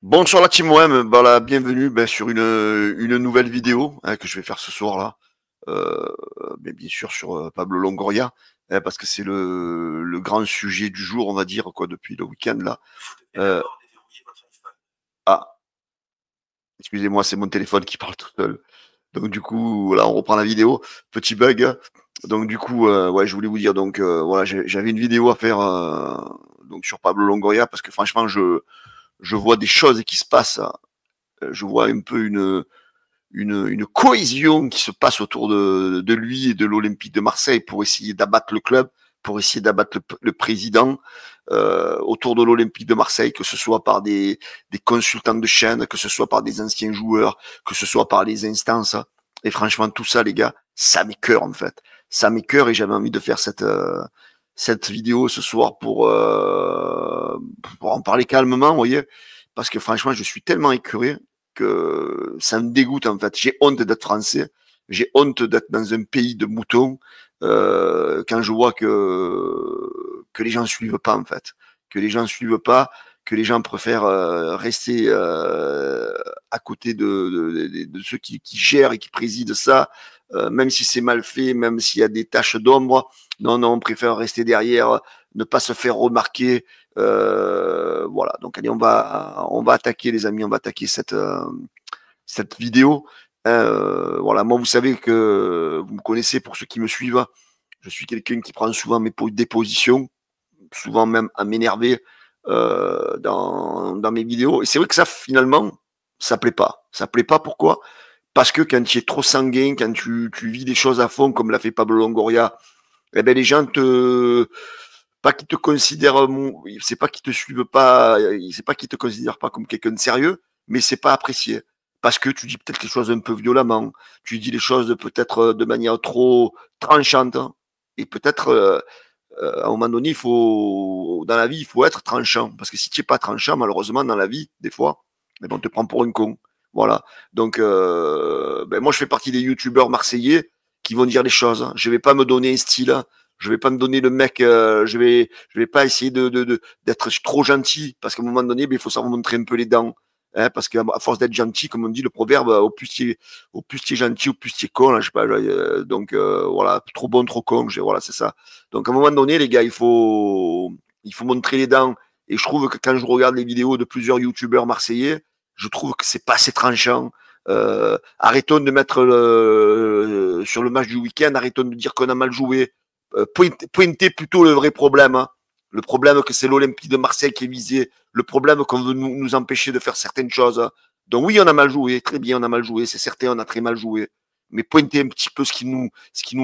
Bonsoir la team OM, bienvenue sur une nouvelle vidéo que je vais faire ce soir là. Mais bien sûr sur Pablo Longoria, parce que c'est le grand sujet du jour, on va dire, quoi, depuis le week-end là. Euh, ah, excusez-moi, c'est mon téléphone qui parle tout seul. Donc du coup, là, on reprend la vidéo. Petit bug. Donc du coup, ouais, je voulais vous dire, donc voilà, j'avais une vidéo à faire donc sur Pablo Longoria, parce que franchement, je vois des choses qui se passent. Je vois un peu une cohésion qui se passe autour de lui et de l'Olympique de Marseille pour essayer d'abattre le club, pour essayer d'abattre le président autour de l'Olympique de Marseille, que ce soit par des consultants de chaîne, que ce soit par des anciens joueurs, que ce soit par les instances. Et franchement, tout ça, les gars, ça m'écoeure en fait. Ça m'écoeure et j'avais envie de faire cette vidéo ce soir pour en parler calmement, vous voyez, parce que franchement, je suis tellement écœuré que ça me dégoûte en fait. J'ai honte d'être français, j'ai honte d'être dans un pays de moutons quand je vois que les gens suivent pas en fait, que les gens suivent pas, que les gens préfèrent rester à côté de ceux qui gèrent et qui président ça, même si c'est mal fait, même s'il y a des taches d'ombre. Non, non, on préfère rester derrière, ne pas se faire remarquer. Voilà, donc allez, on va attaquer les amis, on va attaquer cette vidéo. Voilà, moi vous savez que vous me connaissez pour ceux qui me suivent. Je suis quelqu'un qui prend souvent des positions, souvent même à m'énerver dans mes vidéos. Et c'est vrai que ça, finalement, ça plaît pas. Ça plaît pas, pourquoi? Parce que quand tu es trop sanguin, quand tu vis des choses à fond, comme l'a fait Pablo Longoria, eh ben les gens pas qu'ils te considèrent, c'est pas qu'ils te suivent pas, c'est pas qu'ils te considèrent pas comme quelqu'un de sérieux, mais c'est pas apprécié. Parce que tu dis peut-être les choses un peu violemment, tu dis les choses peut-être de manière trop tranchante, hein. Et peut-être, à un moment donné, dans la vie, il faut être tranchant. Parce que si tu n'es pas tranchant, malheureusement, dans la vie, des fois, eh ben, on te prend pour un con. Voilà. Donc, moi, je fais partie des youtubeurs marseillais qui vont dire les choses, hein. Je vais pas me donner un style, hein. Je vais pas me donner le mec, je vais pas essayer d'être trop gentil, parce qu'à un moment donné, ben, il faut savoir montrer un peu les dents. Hein, parce qu'à force d'être gentil, comme on dit le proverbe, au plus tu es gentil, au plus tu es con, là, je sais pas, donc voilà, trop bon, trop con, voilà, c'est ça. Donc à un moment donné, les gars, il faut montrer les dents. Et je trouve que quand je regarde les vidéos de plusieurs youtubeurs marseillais, je trouve que c'est pas assez tranchant. Arrêtons de mettre sur le match du week-end, arrêtons de dire qu'on a mal joué. Pointez plutôt le vrai problème, hein. Le problème que c'est l'Olympique de Marseille qui est visé. Le problème qu'on veut nous empêcher de faire certaines choses, hein. Donc oui, on a mal joué, très bien, on a mal joué, c'est certain, on a très mal joué. Mais pointez un petit peu ce qui nous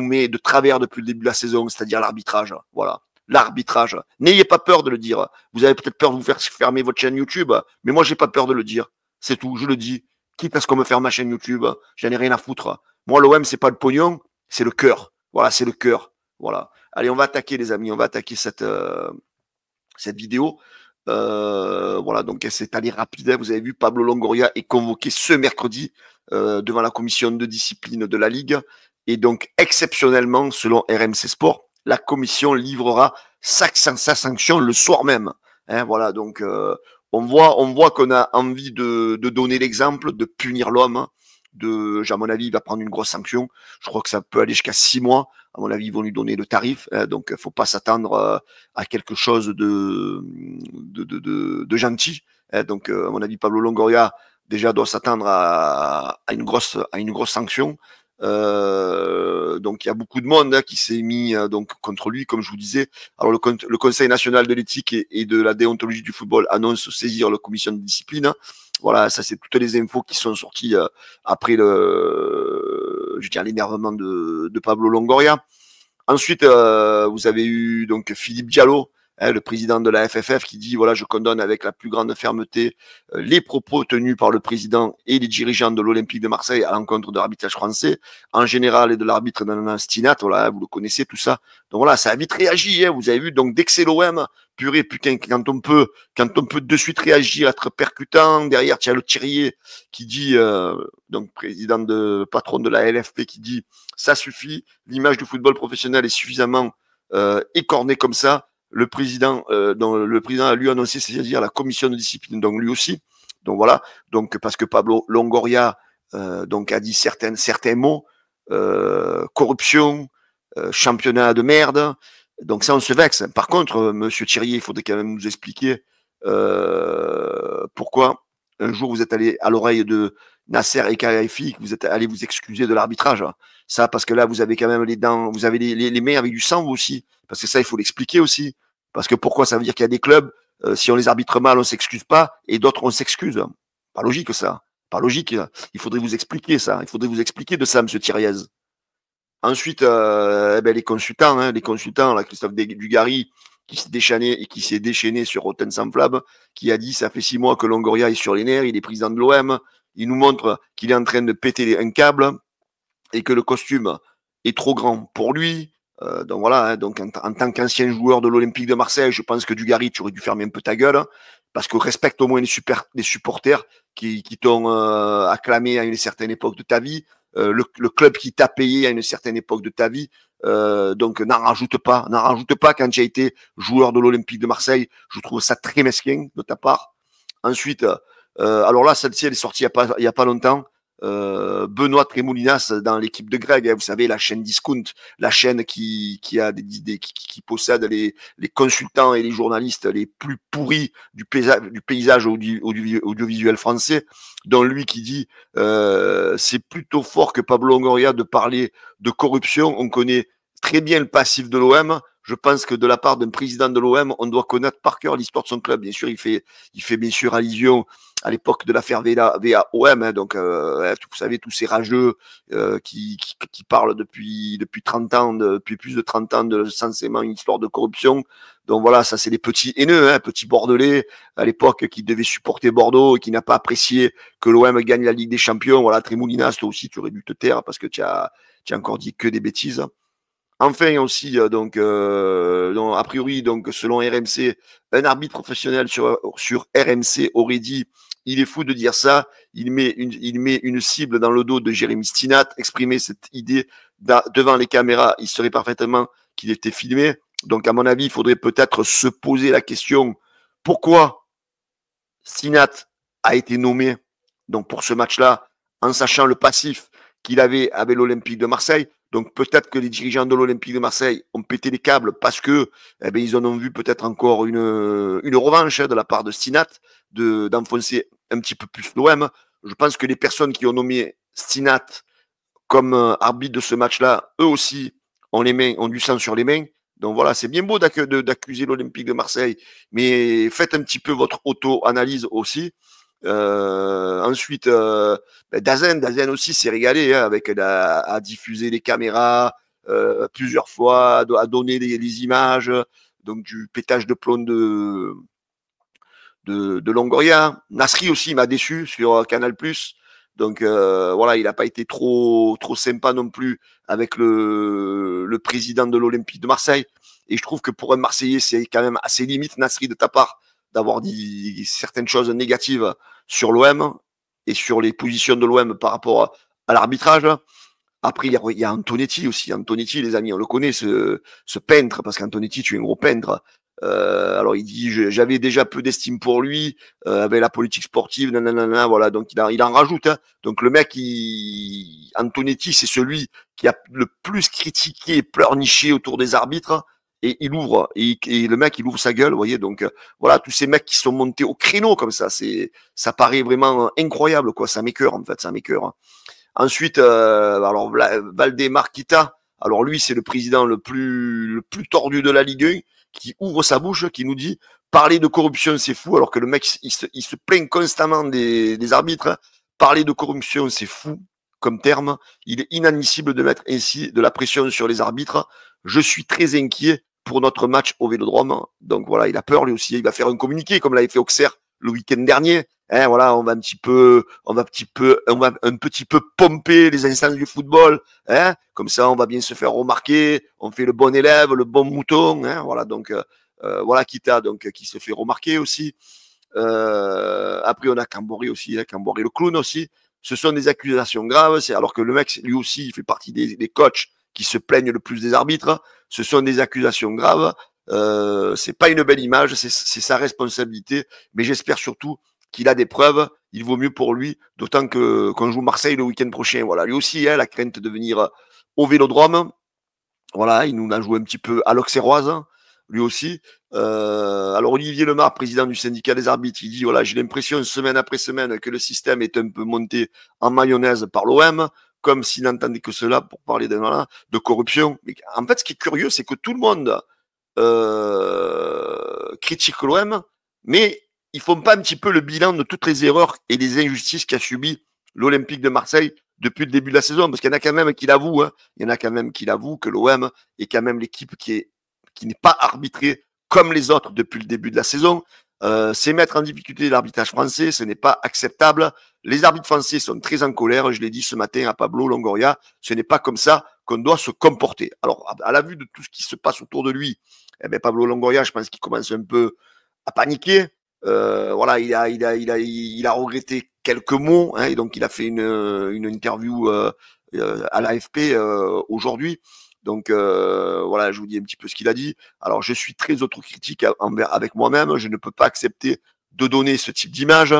met de travers depuis le début de la saison, c'est-à-dire l'arbitrage. Voilà. L'arbitrage. N'ayez pas peur de le dire. Vous avez peut-être peur de vous faire fermer votre chaîne YouTube, mais moi, j'ai pas peur de le dire. C'est tout, je le dis. Quitte à ce qu'on me ferme ma chaîne YouTube, j'en ai rien à foutre. Moi, l'OM, c'est pas le pognon, c'est le cœur. Voilà, c'est le cœur. Voilà. Allez, on va attaquer, les amis, on va attaquer cette vidéo. Voilà, donc c'est allé rapide, hein. Vous avez vu, Pablo Longoria est convoqué ce mercredi devant la commission de discipline de la Ligue. Et donc, exceptionnellement, selon RMC Sport, la commission livrera sa sanction le soir même. Hein, voilà, donc on voit qu'on a envie de donner l'exemple, de punir l'homme. À mon avis, il va prendre une grosse sanction. Je crois que ça peut aller jusqu'à 6 mois. À mon avis, ils vont lui donner le tarif. Hein, donc, il ne faut pas s'attendre à quelque chose de gentil. Hein, donc, à mon avis, Pablo Longoria déjà doit s'attendre à une grosse sanction. Donc il y a beaucoup de monde, hein, qui s'est mis donc contre lui, comme je vous disais. Alors le Conseil national de l'éthique et de la déontologie du football annonce saisir la commission de discipline, hein. Voilà, ça c'est toutes les infos qui sont sorties après l'énervement de Pablo Longoria. Ensuite, vous avez eu donc Philippe Diallo, hein, le président de la FFF, qui dit voilà, je condamne avec la plus grande fermeté les propos tenus par le président et les dirigeants de l'Olympique de Marseille à l'encontre de l'arbitrage français, en général, et de l'arbitre Nana Stinat. Voilà, vous le connaissez tout ça. Donc voilà, ça a vite réagi. Hein, vous avez vu, donc dès que c'est l'OM, purée, putain, quand on peut de suite réagir, être percutant, derrière, tu as le Thirier qui dit, donc patron de la LFP, qui dit ça suffit, l'image du football professionnel est suffisamment écornée comme ça. Le président a lui annoncé, c'est-à-dire la commission de discipline, donc lui aussi. Donc voilà, donc parce que Pablo Longoria donc a dit certains mots, corruption, championnat de merde. Donc ça, on se vexe. Par contre, Monsieur Thierry, il faudrait quand même nous expliquer pourquoi un jour vous êtes allé à l'oreille de Nasser et Khelaifi, que vous êtes allé vous excuser de l'arbitrage. Ça, parce que là, vous avez quand même les dents, vous avez les mains avec du sang, vous aussi. Parce que ça, il faut l'expliquer aussi. Parce que pourquoi ça veut dire qu'il y a des clubs, si on les arbitre mal, on s'excuse pas, et d'autres, on s'excuse. Pas logique, ça. Pas logique. Il faudrait vous expliquer ça. Il faudrait vous expliquer de ça, Monsieur Thiriez. Ensuite, les consultants, là, Christophe Dugarry, qui s'est déchaîné sur Rotten sans flamme, qui a dit ça fait 6 mois que Longoria est sur les nerfs, il est président de l'OM, il nous montre qu'il est en train de péter un câble et que le costume est trop grand pour lui. Donc voilà, donc en tant qu'ancien joueur de l'Olympique de Marseille, je pense que Dugarry, tu aurais dû fermer un peu ta gueule, parce que respecte au moins les supporters qui t'ont acclamé à une certaine époque de ta vie. Le club qui t'a payé à une certaine époque de ta vie. Donc n'en rajoute pas quand tu as été joueur de l'Olympique de Marseille. Je trouve ça très mesquin de ta part. Ensuite, alors là, celle-ci, elle est sortie il y a pas longtemps. Benoît Tremoulinas dans l'équipe de Greg, vous savez, la chaîne Discount, la chaîne qui possède les consultants et les journalistes les plus pourris du paysage audiovisuel français, dont lui qui dit c'est plutôt fort que Pablo Longoria de parler de corruption. On connaît très bien le passif de l'OM. Je pense que de la part d'un président de l'OM, on doit connaître par cœur l'histoire de son club. Bien sûr, il fait bien sûr allusion à l'époque de l'affaire VAOM, donc vous savez, tous ces rageux qui parlent depuis 30 ans, depuis plus de 30 ans de censément une histoire de corruption. Donc voilà, ça c'est des petits haineux, petits bordelais à l'époque qui devaient supporter Bordeaux et qui n'a pas apprécié que l'OM gagne la Ligue des Champions. Voilà, Trémoulinas, toi aussi tu aurais dû te taire parce que tu as encore dit que des bêtises. Enfin aussi, donc, a priori, donc selon RMC, un arbitre professionnel sur RMC aurait dit il est fou de dire ça. Il met une cible dans le dos de Jérémy Stinat. Exprimer cette idée devant les caméras, il serait parfaitement qu'il était filmé. Donc, à mon avis, il faudrait peut-être se poser la question pourquoi Stinat a été nommé donc pour ce match-là, en sachant le passif qu'il avait avec l'Olympique de Marseille. Donc peut-être que les dirigeants de l'Olympique de Marseille ont pété les câbles parce que ils en ont vu peut-être encore une revanche de la part de Stinat d'enfoncer un petit peu plus l'OM. Je pense que les personnes qui ont nommé Stinat comme arbitre de ce match-là, eux aussi ont du sang sur les mains. Donc voilà, c'est bien beau d'accuser l'Olympique de Marseille, mais faites un petit peu votre auto-analyse aussi. Ensuite, Dazen aussi s'est régalé avec à diffuser les caméras plusieurs fois, à donner les images donc du pétage de plomb de Longoria. Nasri aussi m'a déçu sur Canal+. Donc voilà, il n'a pas été trop sympa non plus avec le président de l'Olympique de Marseille. Et je trouve que pour un Marseillais, c'est quand même assez limite, Nasri, de ta part, d'avoir dit certaines choses négatives sur l'OM et sur les positions de l'OM par rapport à l'arbitrage. Après, il y a Antonetti aussi. Antonetti, les amis, on le connaît, ce peintre, parce qu'Antonetti, tu es un gros peintre. Alors il dit j'avais déjà peu d'estime pour lui avec la politique sportive, nanana, voilà, donc il en rajoute. Hein. Donc le mec, Antonetti, c'est celui qui a le plus critiqué et pleurniché autour des arbitres. Et il ouvre, et le mec, il ouvre sa gueule, vous voyez. Donc voilà, tous ces mecs qui sont montés au créneau comme ça, ça paraît vraiment incroyable, quoi. Ça m'écoeure, en fait, ça m'écoeure. Hein. Ensuite, alors Valdemar Kita, alors lui, c'est le président le plus tordu de la Ligue 1, qui ouvre sa bouche, qui nous dit parler de corruption, c'est fou, alors que le mec, il se plaint constamment des arbitres. Hein. Parler de corruption, c'est fou comme terme. Il est inadmissible de mettre ainsi de la pression sur les arbitres. Je suis très inquiet pour notre match au Vélodrome. Donc voilà, il a peur lui aussi. Il va faire un communiqué comme l'avait fait Auxerre le week-end dernier. Hein, voilà, on va un petit peu pomper les instances du football. Hein, comme ça, on va bien se faire remarquer. On fait le bon élève, le bon mouton. Hein, voilà, donc voilà Kita, donc qui se fait remarquer aussi. Après, on a Camboré aussi, hein, Camboré le clown aussi. Ce sont des accusations graves. C'est alors que le mec, lui aussi, il fait partie des coachs qui se plaignent le plus des arbitres. Ce sont des accusations graves. C'est pas une belle image, c'est sa responsabilité. Mais j'espère surtout qu'il a des preuves, il vaut mieux pour lui, d'autant qu'on joue Marseille le week-end prochain. Voilà, lui aussi, la crainte de venir au Vélodrome. Voilà, il nous a joué un petit peu à l'Auxerroise, lui aussi. Alors Olivier Lemar, président du syndicat des arbitres, il dit voilà, j'ai l'impression semaine après semaine que le système est un peu monté en mayonnaise par l'OM, comme s'il n'entendait que cela pour parler de corruption. Mais en fait, ce qui est curieux, c'est que tout le monde critique l'OM, mais ils font pas un petit peu le bilan de toutes les erreurs et les injustices qu'a subi l'Olympique de Marseille depuis le début de la saison, parce qu'il y en a quand même qui l'avouent, il y en a quand même qui l'avouent que l'OM est quand même l'équipe qui n'est pas arbitrée comme les autres depuis le début de la saison. C'est mettre en difficulté l'arbitrage français, ce n'est pas acceptable. Les arbitres français sont très en colère, je l'ai dit ce matin à Pablo Longoria, ce n'est pas comme ça qu'on doit se comporter. Alors, à la vue de tout ce qui se passe autour de lui, eh bien, Pablo Longoria, je pense qu'il commence un peu à paniquer. Voilà, il a regretté quelques mots, et donc il a fait une interview à l'AFP aujourd'hui. Donc voilà, je vous dis un petit peu ce qu'il a dit. Alors je suis très autocritique avec moi-même, je ne peux pas accepter de donner ce type d'image.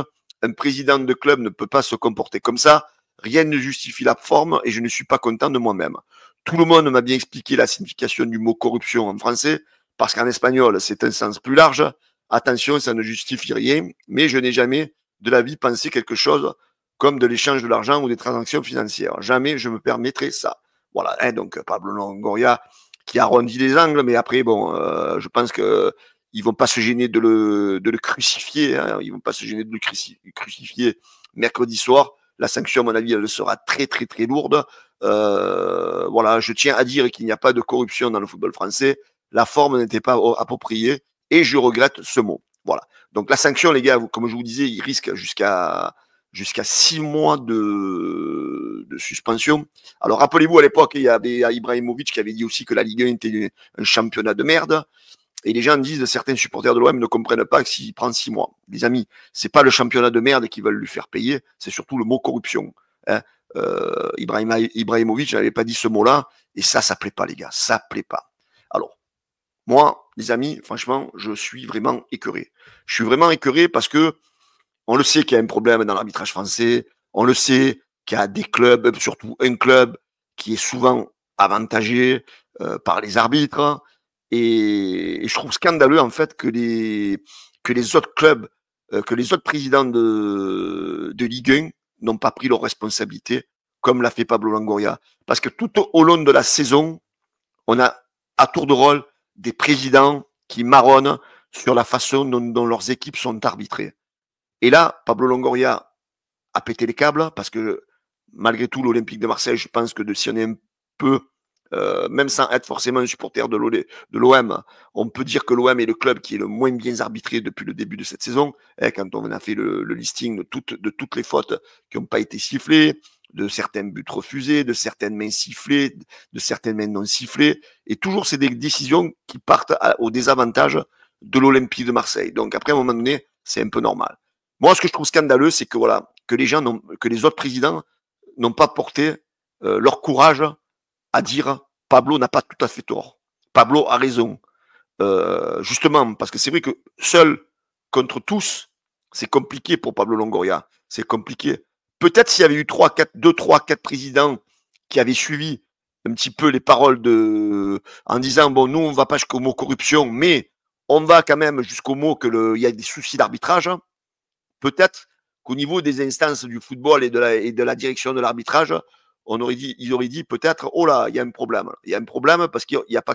Un président de club ne peut pas se comporter comme ça. Rien ne justifie la forme et je ne suis pas content de moi-même. Tout le monde m'a bien expliqué la signification du mot corruption en français, parce qu'en espagnol, c'est un sens plus large. Attention, ça ne justifie rien, mais je n'ai jamais de la vie pensé quelque chose comme de l'échange de l'argent ou des transactions financières. Jamais je me permettrai ça. Voilà, donc Pablo Longoria qui arrondit les angles, mais après, bon, je pense que ils vont pas se gêner de le crucifier, ils vont pas se gêner de le crucifier mercredi soir. La sanction, à mon avis, elle sera très, très, très lourde. Voilà, je tiens à dire qu'il n'y a pas de corruption dans le football français. La forme n'était pas appropriée et je regrette ce mot. Voilà. Donc la sanction, les gars, comme je vous disais, il risque jusqu'à 6 mois de suspension. Alors rappelez-vous, à l'époque, il y avait Ibrahimovic qui avait dit aussi que la Ligue 1 était un championnat de merde. Et les gens disent, certains supporters de l'OM ne comprennent pas que s'il prend 6 mois. Les amis, c'est pas le championnat de merde qui veulent lui faire payer, c'est surtout le mot corruption. Ibrahimovic n'avait pas dit ce mot-là, et ça plaît pas, les gars, ça plaît pas. Alors, moi, les amis, franchement, je suis vraiment écœuré. Je suis vraiment écœuré parce que on le sait qu'il y a un problème dans l'arbitrage français, on le sait qu'il y a des clubs, surtout un club, qui est souvent avantagé par les arbitres. Et je trouve scandaleux, en fait, que les autres clubs, que les autres présidents de Ligue 1 n'ont pas pris leurs responsabilités, comme l'a fait Pablo Longoria. Parce que tout au long de la saison, on a à tour de rôle des présidents qui marronnent sur la façon dont leurs équipes sont arbitrées. Et là, Pablo Longoria a pété les câbles parce que malgré tout, l'Olympique de Marseille, je pense que si on est un peu, même sans être forcément un supporter de l'OM, on peut dire que l'OM est le club qui est le moins bien arbitré depuis le début de cette saison. Quand on a fait le listing de toutes les fautes qui n'ont pas été sifflées, de certains buts refusés, de certaines mains sifflées, de certaines mains non sifflées. Et toujours, c'est des décisions qui partent au désavantage de l'Olympique de Marseille. Donc après, à un moment donné, c'est un peu normal. Moi, ce que je trouve scandaleux, c'est que voilà, que les autres présidents n'ont pas porté leur courage à dire Pablo n'a pas tout à fait tort. Pablo a raison. Justement, parce que c'est vrai que seul contre tous, c'est compliqué pour Pablo Longoria. C'est compliqué. Peut-être s'il y avait eu 2, 3, 4 présidents qui avaient suivi un petit peu les paroles en disant bon, nous, on ne va pas jusqu'au mot corruption, mais on va quand même jusqu'au mot qu'il y a des soucis d'arbitrage. Peut-être qu'au niveau des instances du football et de la direction de l'arbitrage, ils auraient dit peut-être, oh là, il y a un problème. Il y a un problème parce qu'il n'y a pas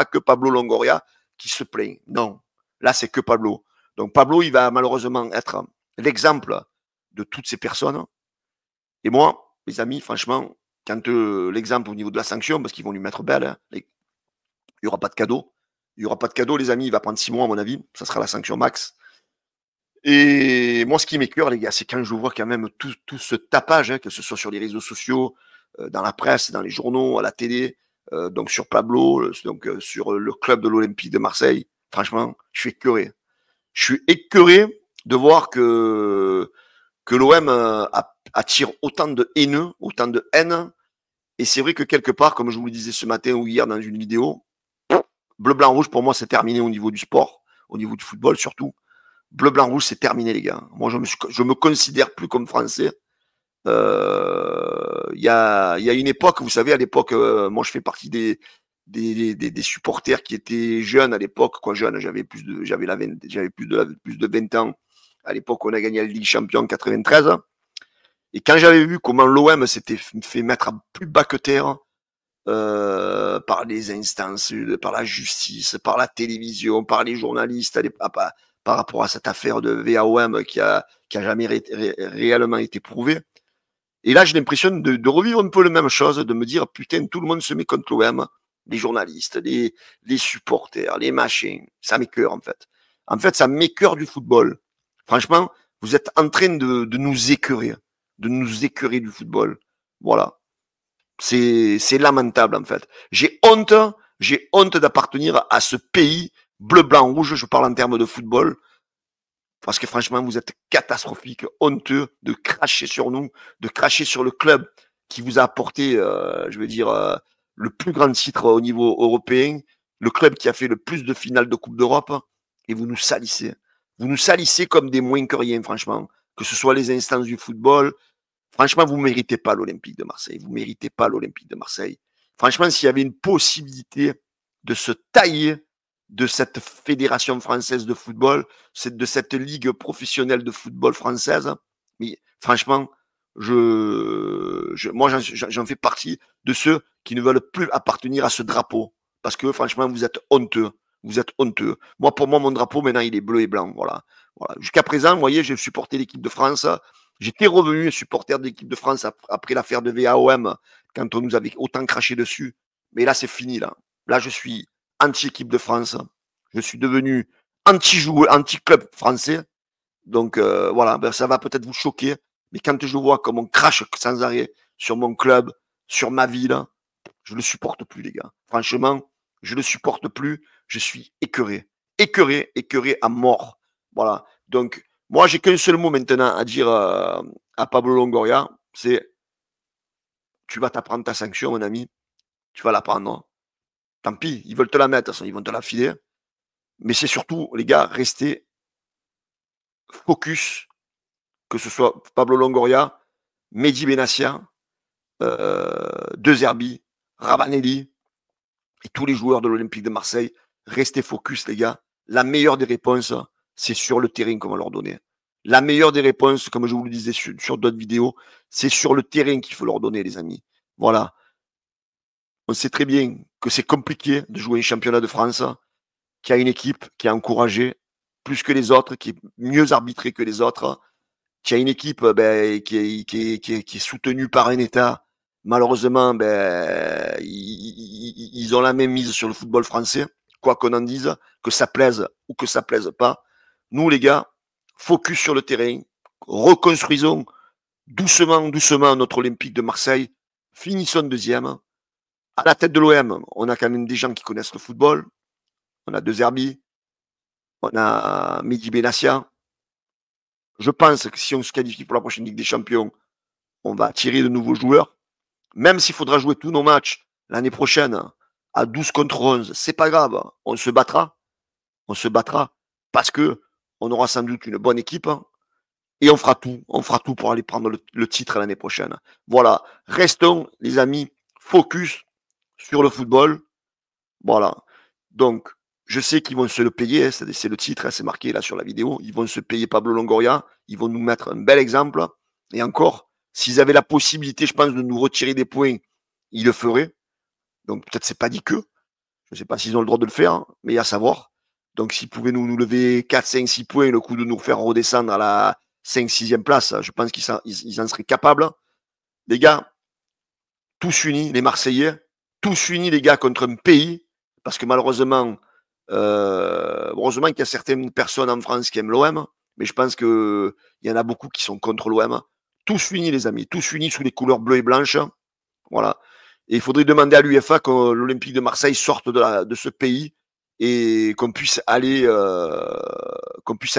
que Pablo Longoria qui se plaint. Non, là, c'est que Pablo. Donc Pablo, il va malheureusement être l'exemple de toutes ces personnes. Et moi, les amis, franchement, quand l'exemple au niveau de la sanction, parce qu'ils vont lui mettre belle, il n'y aura pas de cadeau. Il n'y aura pas de cadeau, les amis. Il va prendre 6 mois, à mon avis. Ça sera la sanction max. Et moi, ce qui m'écœure, les gars, c'est quand je vois quand même tout ce tapage, que ce soit sur les réseaux sociaux, dans la presse, dans les journaux, à la télé, donc sur Pablo, donc sur le club de l'Olympique de Marseille. Franchement, je suis écœuré. Je suis écœuré de voir que l'OM attire autant de haineux, autant de haine. Et c'est vrai que quelque part, comme je vous le disais ce matin ou hier dans une vidéo, bleu, blanc, rouge, pour moi, c'est terminé au niveau du sport, au niveau du football surtout. Bleu, blanc, rouge, c'est terminé, les gars. Moi, je me considère plus comme français. Il y a une époque, vous savez, à l'époque, moi, je fais partie des supporters qui étaient jeunes à l'époque, quoi, jeune, j'avais plus de 20 ans. À l'époque, on a gagné la Ligue Champion en 93. Et quand j'avais vu comment l'OM s'était fait mettre à plus bas que terre, par les instances, par la justice, par la télévision, par les journalistes, par rapport à cette affaire de VAOM qui a jamais réellement été prouvée. Et là, j'ai l'impression de revivre un peu la même chose, de me dire, putain, tout le monde se met contre l'OM, les journalistes, les supporters, les machins. Ça m'écoeure, en fait. En fait, ça m'écoeure du football. Franchement, vous êtes en train de nous écœurer du football. Voilà. C'est lamentable, en fait. J'ai honte d'appartenir à ce pays bleu, blanc, rouge. Je parle en termes de football. Parce que franchement, vous êtes catastrophique, honteux de cracher sur nous, de cracher sur le club qui vous a apporté, le plus grand titre au niveau européen, le club qui a fait le plus de finales de Coupe d'Europe, et vous nous salissez. Vous nous salissez comme des moins que rien, franchement. Que ce soit les instances du football. Franchement, vous ne méritez pas l'Olympique de Marseille. Vous ne méritez pas l'Olympique de Marseille. Franchement, s'il y avait une possibilité de se tailler de cette fédération française de football, de cette ligue professionnelle de football française, mais franchement, moi, j'en fais partie de ceux qui ne veulent plus appartenir à ce drapeau. Parce que franchement, vous êtes honteux. Vous êtes honteux. Moi, pour moi, mon drapeau, maintenant, il est bleu et blanc. Voilà. Jusqu'à présent, vous voyez, j'ai supporté l'équipe de France. J'étais revenu supporter de l'équipe de France après l'affaire de VAOM, quand on nous avait autant craché dessus. Mais là, c'est fini, là. Là, je suis anti-équipe de France. Je suis devenu anti-joueur, anti-club français. Donc, voilà, ça va peut-être vous choquer. Mais quand je vois comme on crache sans arrêt sur mon club, sur ma ville, je le supporte plus, les gars. Franchement, je le supporte plus. Je suis écœuré. Écœuré à mort. Voilà. Donc, moi, j'ai qu'un seul mot maintenant à dire à Pablo Longoria, c'est tu vas t'apprendre ta sanction, mon ami. Tu vas la prendre. Tant pis, ils veulent te la mettre, ils vont te la filer. Mais c'est surtout, les gars, restez focus, que ce soit Pablo Longoria, Mehdi Benassia, De Zerbi, Ravanelli et tous les joueurs de l'Olympique de Marseille. Restez focus, les gars. La meilleure des réponses, c'est sur le terrain qu'on va leur donner. La meilleure des réponses, comme je vous le disais sur d'autres vidéos, c'est sur le terrain qu'il faut leur donner, les amis. Voilà. On sait très bien que c'est compliqué de jouer un championnat de France, qu'il y a une équipe qui est encouragée plus que les autres, qui est mieux arbitrée que les autres, qu'il y a une équipe qui est soutenue par un État. Malheureusement, ils ont la même mise sur le football français, quoi qu'on en dise, que ça plaise ou que ça plaise pas. Nous, les gars, focus sur le terrain, reconstruisons doucement notre Olympique de Marseille, finissons deuxième. À la tête de l'OM, on a quand même des gens qui connaissent le football. On a De Zerbi, on a Mehdi Benassia. Je pense que si on se qualifie pour la prochaine Ligue des Champions, on va attirer de nouveaux joueurs. Même s'il faudra jouer tous nos matchs l'année prochaine à 12 contre 11, c'est pas grave. On se battra. On se battra parce que on aura sans doute une bonne équipe et on fera tout pour aller prendre le titre l'année prochaine. Voilà. Restons, les amis, focus sur le football. Voilà. Donc, je sais qu'ils vont se le payer, c'est le titre, c'est marqué là sur la vidéo. Ils vont se payer Pablo Longoria, ils vont nous mettre un bel exemple. Et encore, s'ils avaient la possibilité, je pense, de nous retirer des points, ils le feraient. Donc peut-être c'est pas dit que. Je ne sais pas s'ils ont le droit de le faire, mais à savoir. Donc s'ils pouvaient nous lever 4, 5, 6 points, le coup de nous faire redescendre à la 5, 6e place, je pense qu'ils en seraient capables. Les gars, tous unis, les Marseillais, tous unis, les gars, contre un pays, parce que malheureusement, heureusement qu'il y a certaines personnes en France qui aiment l'OM, mais je pense qu'il y en a beaucoup qui sont contre l'OM. Tous unis, les amis, tous unis sous les couleurs bleues et blanches. Voilà. Et il faudrait demander à l'UEFA que l'Olympique de Marseille sorte de ce pays et qu'on puisse aller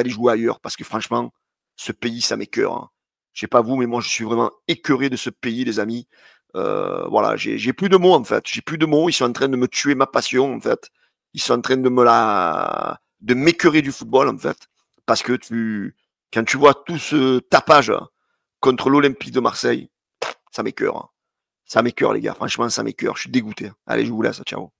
jouer ailleurs. Parce que franchement, ce pays, ça m'écoeure. Hein. Je sais pas vous, mais moi, je suis vraiment écœuré de ce pays, les amis. Voilà, j'ai plus de mots, en fait. J'ai plus de mots. Ils sont en train de me tuer ma passion, en fait. Ils sont en train de m'écœurer du football, en fait. parce que quand tu vois tout ce tapage contre l'Olympique de Marseille, ça m'écoeure. Ça m'écoeure, les gars. Franchement, ça m'écoeure. Je suis dégoûté. Allez, je vous laisse. Ciao.